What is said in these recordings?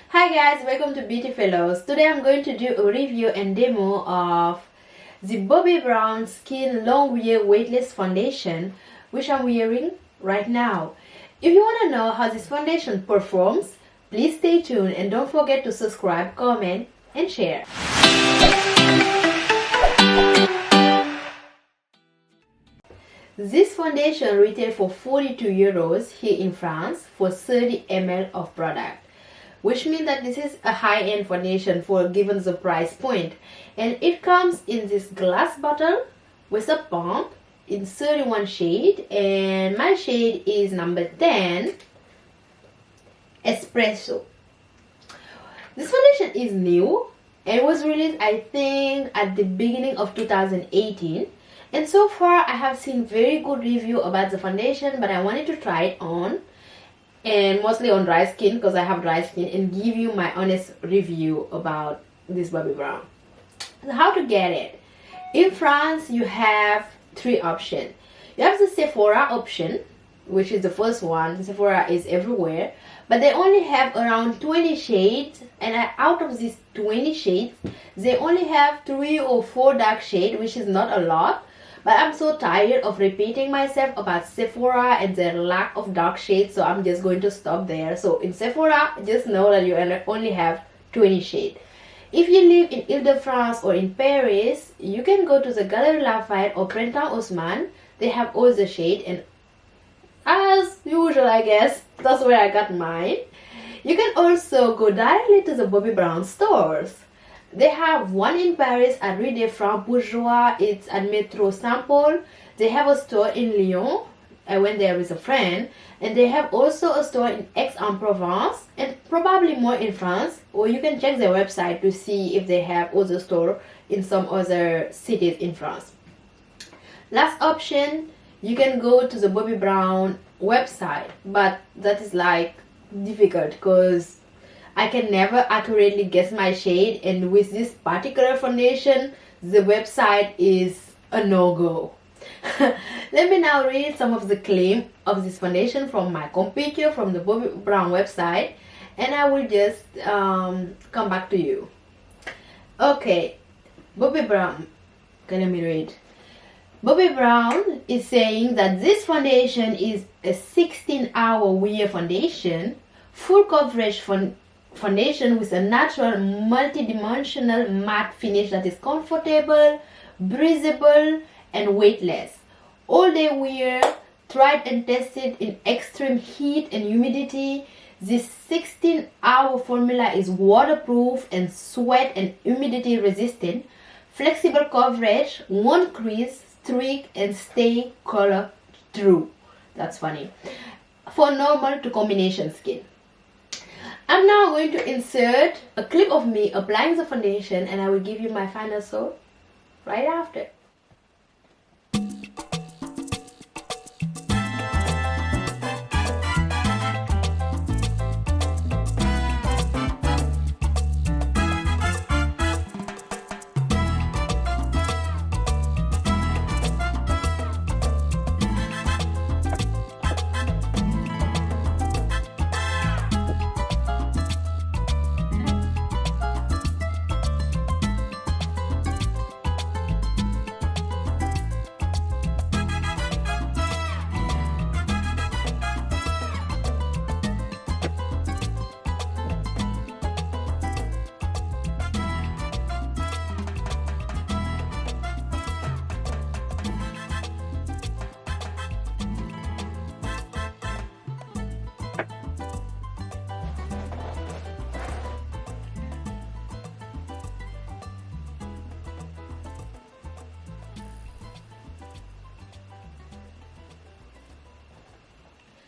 Hi guys, welcome to Beauty Fellows. Today I'm going to do a review and demo of the Bobbi Brown Skin Long Wear Weightless Foundation, which I'm wearing right now. If you want to know how this foundation performs, please stay tuned and don't forget to subscribe, comment and share. This foundation retails for 42 euros here in France for 30 ml of product, which means that this is a high-end foundation for given the price point, and it comes in this glass bottle with a pump in 31 shade, and my shade is number 10, Espresso. This foundation is new and was released I think at the beginning of 2018, and so far I have seen very good review about the foundation, but I wanted to try it on, and mostly on dry skin because I have dry skin, and give you my honest review about this Bobbi Brown. So how to get it? In France you have three options. You have the Sephora option, which is the first one. The Sephora is everywhere, but they only have around 20 shades, and out of these 20 shades they only have 3 or 4 dark shades, which is not a lot. But I'm so tired of repeating myself about Sephora and their lack of dark shades, so I'm just going to stop there. So in Sephora, just know that you only have 20 shades. If you live in Ile-de-France or in Paris, you can go to the Galerie Lafayette or Printemps Haussmann. They have all the shades, and as usual, I guess, that's where I got mine. You can also go directly to the Bobbi Brown stores. They have one in Paris at Rue des Francs Bourgeois, it's at Metro Saint-Paul. They have a store in Lyon, I went there with a friend, and they have also a store in Aix-en-Provence, and probably more in France, or you can check their website to see if they have other store in some other cities in France. Last option, you can go to the Bobbi Brown website, but that is like difficult because I can never accurately guess my shade, and with this particular foundation the website is a no-go. Let me now read some of the claim of this foundation from my computer, from the Bobbi Brown website, and I will just come back to you. Okay, Bobbi Brown, okay, let me read. Bobbi Brown is saying that this foundation is a 16-hour wear foundation, full coverage foundation with a natural multi-dimensional matte finish that is comfortable, breathable and weightless. All day wear, tried and tested in extreme heat and humidity. This 16-hour formula is waterproof and sweat and humidity resistant, flexible coverage, won't crease, streak and stay color true. That's funny. For normal to combination skin. I'm now going to insert a clip of me applying the foundation, and I will give you my final thought right after.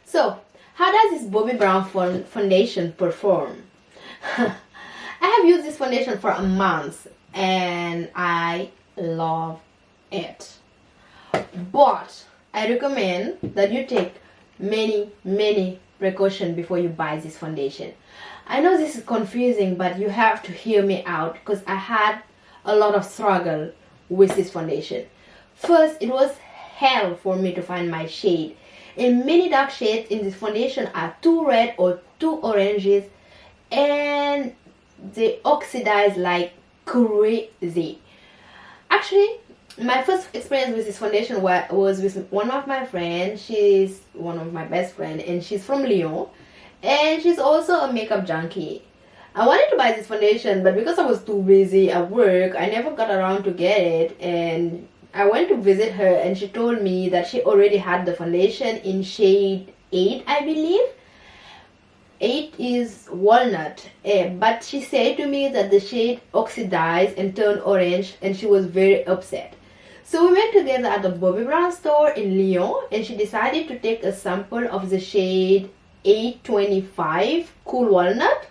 So, how does this Bobbi Brown foundation perform? I have used this foundation for a month and I love it. But I recommend that you take many precautions before you buy this foundation. I know this is confusing, but you have to hear me out because I had a lot of struggle with this foundation. First, it was hell for me to find my shade. And many dark shades in this foundation are too red or too oranges, and they oxidize like crazy. Actually, my first experience with this foundation was with one of my friends. She's one of my best friends and she's from Lyon, and she's also a makeup junkie. I wanted to buy this foundation, but because I was too busy at work, I never got around to get it. And I went to visit her and she told me that she already had the foundation in shade 8, I believe. 8 is walnut, but she said to me that the shade oxidized and turned orange, and she was very upset. So we went together at the BOBBI brand store in Lyon, and she decided to take a sample of the shade 825 Cool Walnut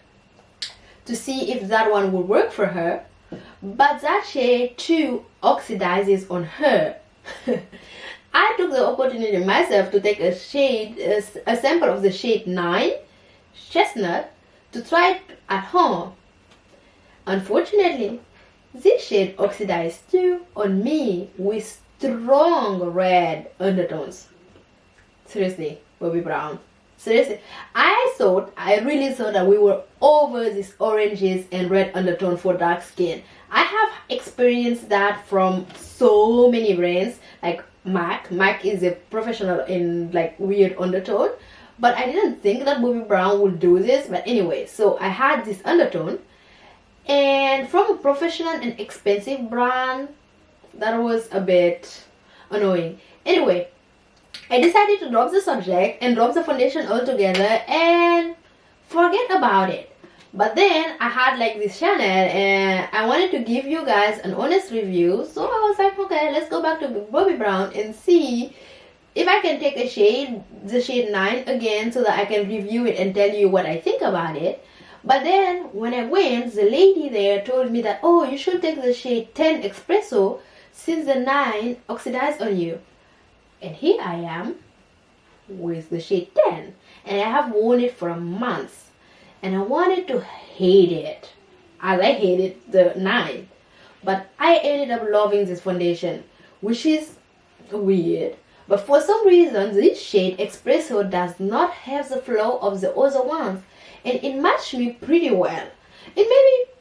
to see if that one would work for her. But that shade too oxidizes on her. I took the opportunity myself to take a sample of the shade 9 Chestnut to try it at home. Unfortunately, this shade oxidized too on me with strong red undertones. Seriously, Bobbi Brown. Seriously, I really thought that we were over these oranges and red undertone for dark skin. I have experienced that from so many brands like MAC. MAC is a professional in like weird undertone, but I didn't think that Bobbi Brown would do this. But anyway, so I had this undertone, and from a professional and expensive brand, that was a bit annoying. Anyway, I decided to drop the subject and drop the foundation altogether and forget about it. But then I had like this channel and I wanted to give you guys an honest review. So I was like, okay, let's go back to Bobbi Brown and see if I can take a shade, the shade 9 again, so that I can review it and tell you what I think about it. But then when I went, the lady there told me that, oh, you should take the shade 10 Espresso since the 9 oxidized on you. And here I am with the shade 10, and I have worn it for a month, and I wanted to hate it as I hated the 9, but I ended up loving this foundation, which is weird. But for some reason, this shade Espresso does not have the flow of the other ones, and it matched me pretty well. It may be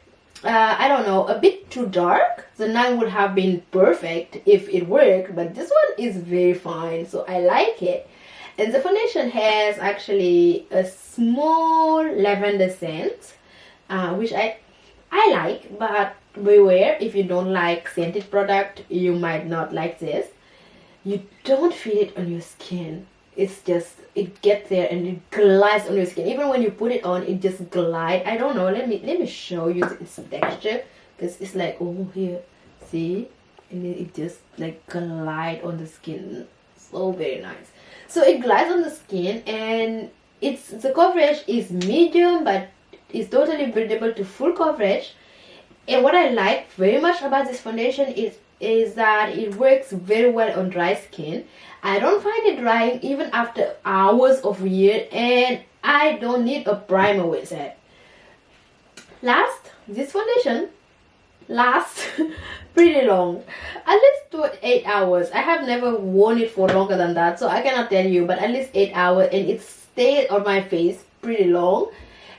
I don't know, a bit too dark. The 9 would have been perfect if it worked, but this one is very fine, so I like it. And the foundation has actually a small lavender scent, which I like, but beware, if you don't like scented product, you might not like this. You don't feel it on your skin. It's just, it gets there and it glides on your skin. Even when you put it on, it just glides. I don't know, let me show you its texture, because it's like, oh, here, see, and it just like glide on the skin. So very nice. So it glides on the skin, and the coverage is medium, but it's totally buildable to full coverage. And what I like very much about this foundation is that it works very well on dry skin. I don't find it drying even after hours of wear, and I don't need a primer with it. This foundation lasts pretty long, at least 8 hours. I have never worn it for longer than that, so I cannot tell you, but at least 8 hours, and it stayed on my face pretty long.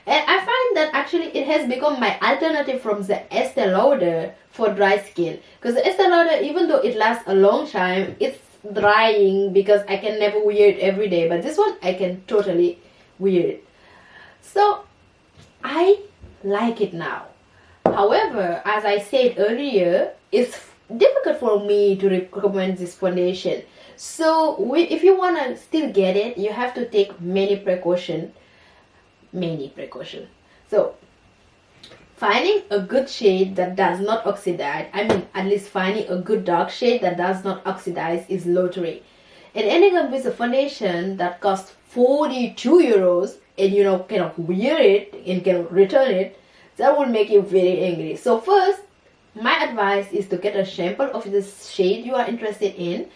And I find that actually it has become my alternative from the Estee Lauder for dry skin, because the Estee Lauder, even though it lasts a long time, it's drying because I can never wear it every day, but this one I can totally wear it. So I like it now. However, as I said earlier, it's difficult for me to recommend this foundation. So if you want to still get it, you have to take many precautions. So finding a good shade that does not oxidize, I mean at least finding a good dark shade that does not oxidize, is lottery. And ending up with a foundation that costs 42 euros and you know cannot wear it and cannot return it, that will make you very angry. So first, my advice is to get a sample of the shade you are interested in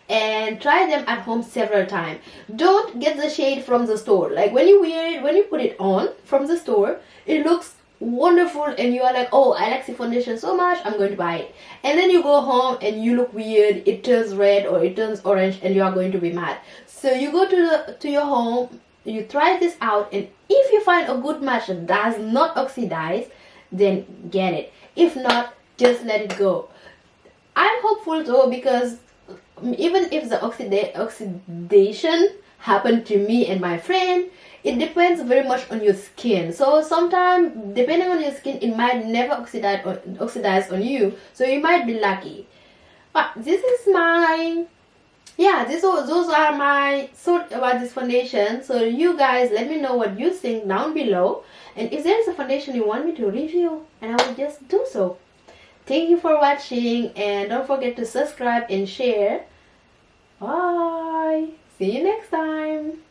and try them at home several times. Don't get the shade from the store. Like when you wear it, when you put it on from the store, it looks wonderful and you are like, oh, I like the foundation so much, I'm going to buy it. And then you go home and you look weird, it turns red or it turns orange, and you are going to be mad. So you go to your home, you try this out, and if you find a good match that does not oxidize, then get it. If not, just let it go. I'm hopeful though, because even if the oxidation happened to me and my friend, it depends very much on your skin. So sometimes, depending on your skin, it might never oxidize on you, so you might be lucky. But this is my, yeah, those are my thoughts about this foundation. So you guys, let me know what you think down below, and if there's a foundation you want me to review, and I will just do so. Thank you for watching, and don't forget to subscribe and share. Bye. See you next time.